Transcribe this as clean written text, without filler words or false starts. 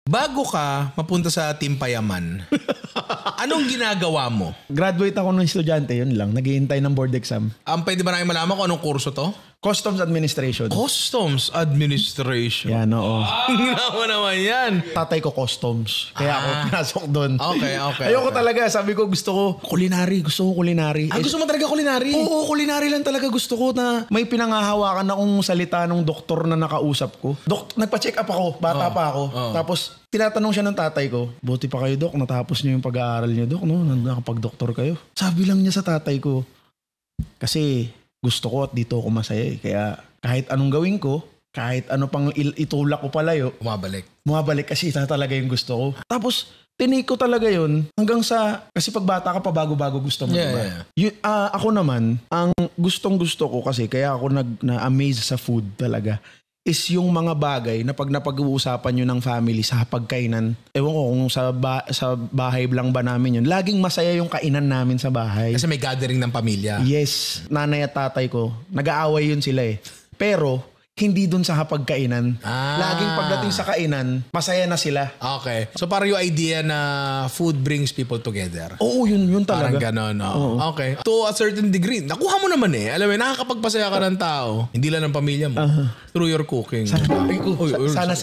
Bago ka mapunta sa Team Payaman, anong ginagawa mo? Graduate ako ng estudyante, yun lang. Naghihintay ng board exam. Pwede ba namin malaman kung anong kurso to? Customs Administration. Customs Administration. Yan, oo. Ginawa naman yan. Tatay ko customs. Kaya ako pinasok doon. Okay. Ayoko talaga. Sabi ko gusto ko culinary. Gusto ko culinary. Gusto mo talaga culinary? Oo, culinary lang talaga gusto ko na may pinangahawakan akong salita ng doktor na nakausap ko. Nagpa-check up ako. Bata pa ako. Tapos tinatanong siya ng tatay ko, buti pa kayo, Dok. Natapos niyo yung pag-aaral niyo, Dok. No? Nakapag-doktor kayo. Sabi lang niya sa tatay ko, kasi gusto ko at dito ako masaya eh. Kaya kahit anong gawin ko, kahit ano pang itulak ko palayo, Bumabalik kasi ito talaga yung gusto ko. Tapos, tinake ko talaga yun hanggang sa, kasi pag bata ka pa bago-bago gusto mo, diba? Ako naman, ang gustong-gusto ko kasi, kaya ako na-amaze sa food talaga, is yung mga bagay na pag napag-uusapan nyo ng family sa pagkainan, ewan ko kung sa bahay lang ba namin yun, laging masaya yung kainan namin sa bahay. Kasi may gathering ng pamilya. Yes, nanay at tatay ko, nag-aaway yun sila eh. Pero, hindi dun sa hapagkainan. Laging pagdating sa kainan, masaya na sila. Okay. So parang yung idea na food brings people together. Oo, yun talaga. Parang ganon. Okay. To a certain degree, nakuha mo naman eh. Alam mo, nakakapagpasaya ka ng tao. Hindi lang ng pamilya mo. Through your cooking. Sana